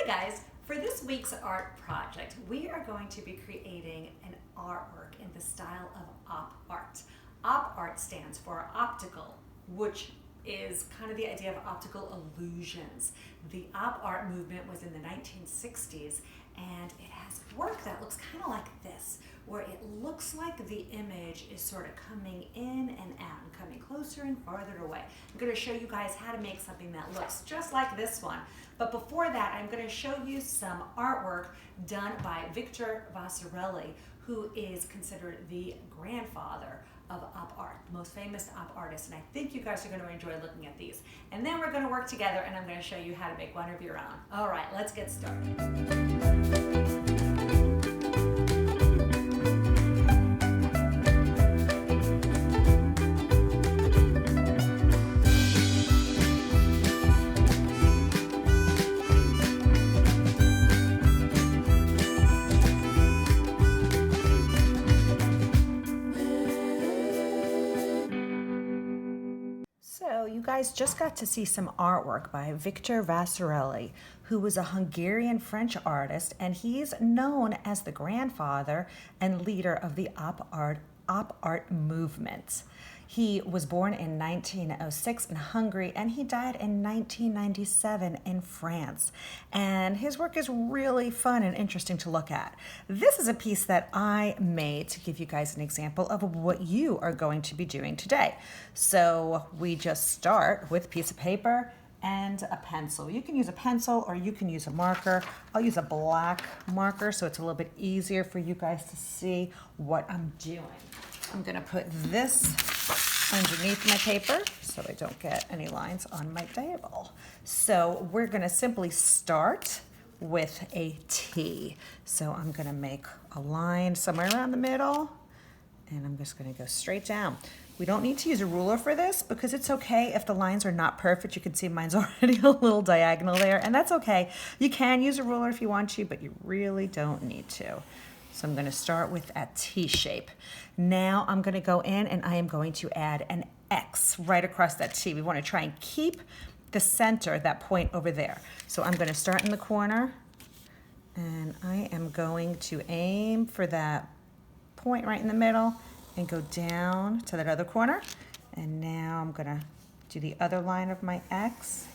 Hi guys, for this week's art project, we are going to be creating an artwork in the style of op art. Op art stands for optical, which is kind of the idea of optical illusions. The op art movement was in the 1960s, and it has work that looks kind of like this, where it looks like the image is sort of coming in and out and coming closer and farther away. I'm going to show you guys how to make something that looks just like this one. But before that, I'm going to show you some artwork done by Victor Vasarely, who is considered the grandfather of op art, the most famous op artist, and I think you guys are going to enjoy looking at these. And then we're going to work together and I'm going to show you how to make one of your own. All right, let's get started. So you guys just got to see some artwork by Victor Vasarely, who was a Hungarian-French artist, and he's known as the grandfather and leader of the op art movement. He was born in 1906 in Hungary, and he died in 1997 in France. And his work is really fun and interesting to look at. This is a piece that I made to give you guys an example of what you are going to be doing today. So we just start with a piece of paper and a pencil. You can use a pencil or you can use a marker. I'll use a black marker so it's a little bit easier for you guys to see what I'm doing. I'm gonna put this underneath my paper so I don't get any lines on my table. So we're gonna simply start with a T. So I'm gonna make a line somewhere around the middle, and I'm just gonna go straight down. We don't need to use a ruler for this because it's okay if the lines are not perfect. You can see mine's already a little diagonal there, and that's okay. You can use a ruler if you want to, but you really don't need to. So I'm going to start with a T shape. Now I'm going to go in and I am going to add an X right across that T. We want to try and keep the center, that point over there. So I'm going to start in the corner, and I am going to aim for that point right in the middle and go down to that other corner. And now I'm going to do the other line of my X,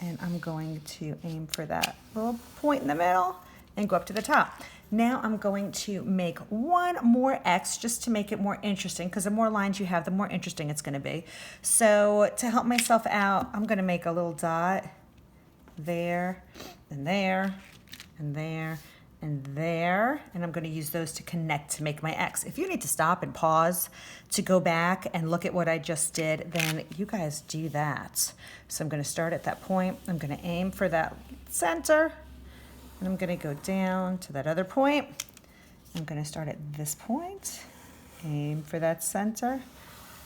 and I'm going to aim for that little point in the middle and go up to the top. Now I'm going to make one more X just to make it more interesting, because the more lines you have, the more interesting it's going to be. So to help myself out, I'm going to make a little dot there and there and there and there, and I'm going to use those to connect to make my X. If you need to stop and pause to go back and look at what I just did, then you guys do that. So I'm going to start at that point. I'm going to aim for that center, and I'm going to go down to that other point. I'm going to start at this point, aim for that center,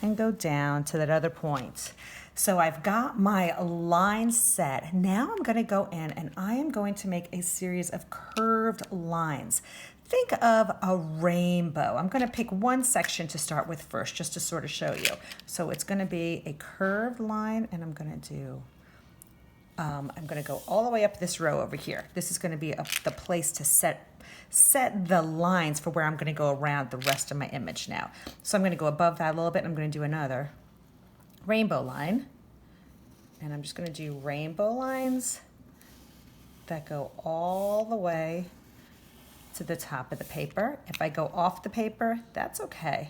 and go down to that other point. So I've got my line set. Now I'm going to go in and I am going to make a series of curved lines. Think of a rainbow. I'm going to pick one section to start with first, just to sort of show you. So it's going to be a curved line, and I'm going to go all the way up this row over here. This is going to be the place to set the lines for where I'm going to go around the rest of my image now. So I'm going to go above that a little bit, and I'm going to do another rainbow line. And I'm just going to do rainbow lines that go all the way to the top of the paper. If I go off the paper, that's okay.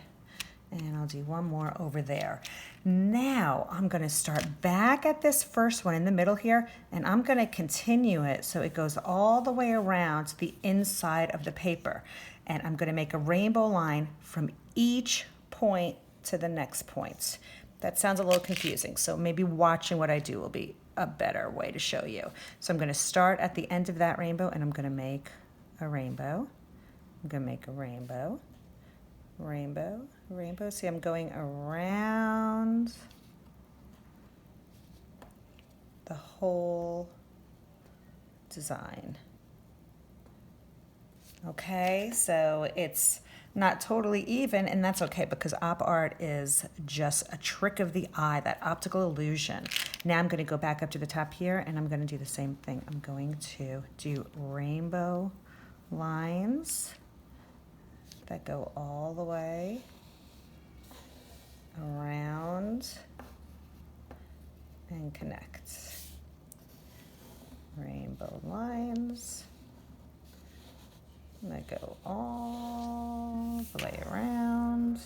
And I'll do one more over there. Now I'm going to start back at this first one in the middle here, and I'm going to continue it so it goes all the way around to the inside of the paper. And I'm going to make a rainbow line from each point to the next point. That sounds a little confusing, so maybe watching what I do will be a better way to show you. So I'm going to start at the end of that rainbow, and I'm going to make a rainbow. I'm going to make a rainbow. Rainbow, rainbow. See, I'm going around the whole design. Okay, so it's not totally even, and that's okay because op art is just a trick of the eye, that optical illusion. Now I'm going to go back up to the top here and I'm going to do the same thing. I'm going to do rainbow lines that go all the way around and connect. Rainbow lines that go all the way around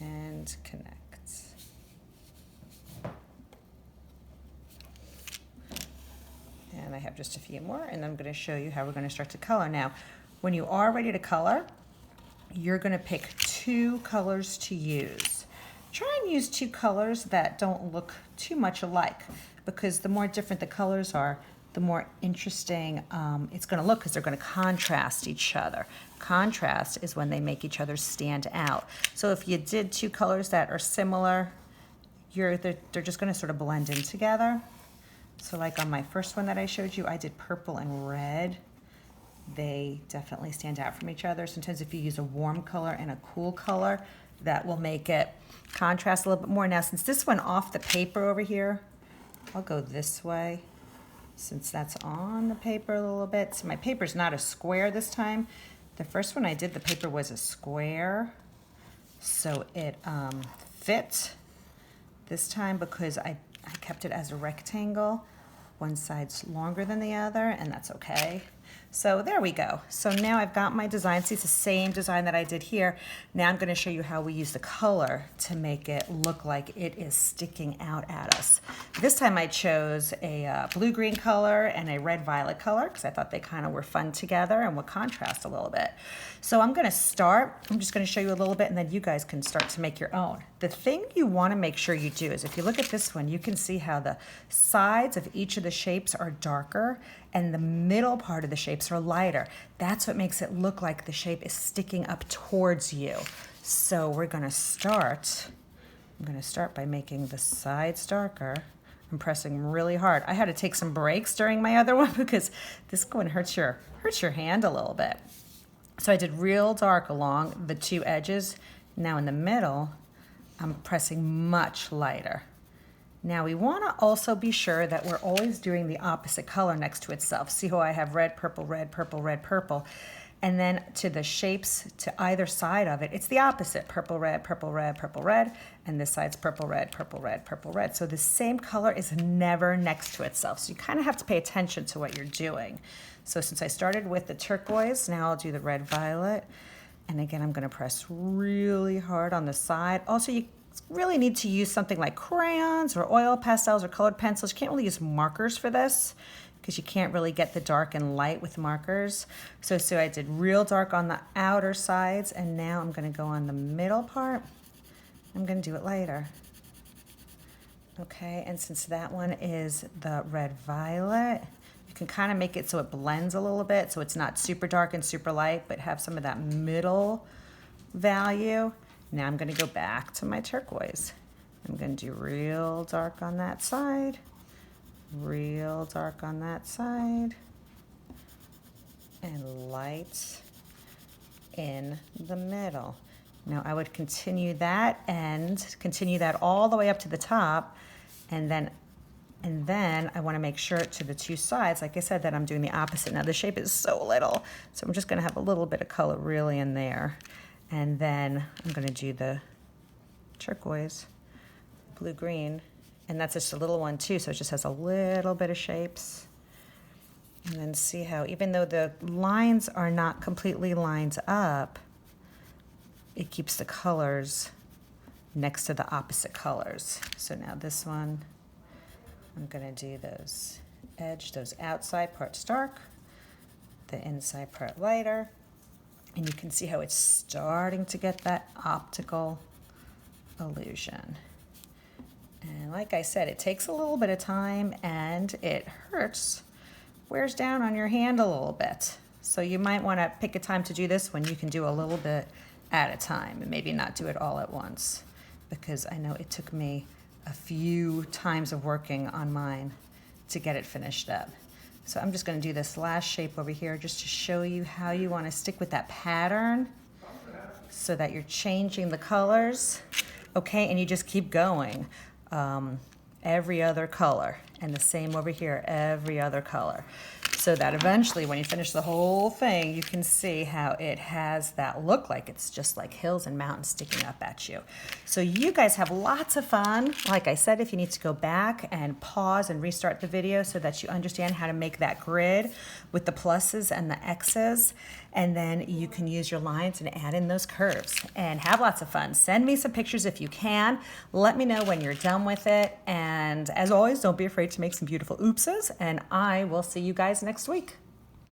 and connect. And I have just a few more, and I'm going to show you how we're going to start to color. Now, when you are ready to color, you're going to pick 2 colors to use. Try and use 2 colors that don't look too much alike, because the more different the colors are, the more interesting it's going to look, because they're going to contrast each other. Contrast is when they make each other stand out. So if you did 2 colors that are similar, they're just going to sort of blend in together. So like on my first one that I showed you, I did purple and red. They definitely stand out from each other. Sometimes if you use a warm color and a cool color, that will make it contrast a little bit more. Now, since this went off the paper over here, I'll go this way since that's on the paper a little bit. So my paper's not a square this time. The first one I did, the paper was a square. So it fit this time because I kept it as a rectangle. One side's longer than the other, and that's okay. So there we go. So now I've got my design. See, it's the same design that I did here. Now I'm going to show you how we use the color to make it look like it is sticking out at us. This time I chose a blue-green color and a red-violet color because I thought they kind of were fun together and would contrast a little bit. So I'm going to start. I'm just going to show you a little bit, and then you guys can start to make your own. The thing you want to make sure you do is if you look at this one, you can see how the sides of each of the shapes are darker and the middle part of the shapes are lighter. That's what makes it look like the shape is sticking up towards you. So we're going to start. I'm going to start by making the sides darker. I'm pressing really hard. I had to take some breaks during my other one because this one hurts your hand a little bit. So I did real dark along the 2 edges. Now in the middle, I'm pressing much lighter. Now we want to also be sure that we're always doing the opposite color next to itself. See how I have red, purple, red, purple, red, purple. And then to the shapes to either side of it, it's the opposite. Purple, red, purple, red, purple, red. And this side's purple, red, purple, red, purple, red. So the same color is never next to itself. So you kind of have to pay attention to what you're doing. So since I started with the turquoise, now I'll do the red, violet. And again, I'm going to press really hard on the side. Also, you really need to use something like crayons or oil pastels or colored pencils. You can't really use markers for this because you can't really get the dark and light with markers. So I did real dark on the outer sides, and now I'm going to go on the middle part. I'm going to do it lighter. Okay, and since that one is the red violet, you can kind of make it so it blends a little bit, so it's not super dark and super light, but have some of that middle value. Now I'm going to go back to my turquoise. I'm going to do real dark on that side, real dark on that side, and light in the middle. Now I would continue that and continue that all the way up to the top, and then I want to make sure to the 2 sides, like I said, that I'm doing the opposite. Now the shape is so little, so I'm just going to have a little bit of color really in there. And then I'm going to do the turquoise, blue-green, and that's just a little one too, so it just has a little bit of shapes. And then see how, even though the lines are not completely lined up, it keeps the colors next to the opposite colors. So now this one, I'm going to do those outside parts dark, the inside part lighter. And you can see how it's starting to get that optical illusion. And like I said, it takes a little bit of time and it hurts, wears down on your hand a little bit. So you might want to pick a time to do this when you can do a little bit at a time and maybe not do it all at once, because I know it took me a few times of working on mine to get it finished up. So I'm just going to do this last shape over here just to show you how you want to stick with that pattern so that you're changing the colors. Okay, and you just keep going. Every other color, and the same over here, every other color. So that eventually when you finish the whole thing, you can see how it has that look like it's just like hills and mountains sticking up at you. So you guys have lots of fun. Like I said, if you need to go back and pause and restart the video so that you understand how to make that grid with the pluses and the X's, and then you can use your lines and add in those curves and have lots of fun. Send me some pictures if you can. Let me know when you're done with it. And as always, don't be afraid to make some beautiful oopses, and I will see you guys next week.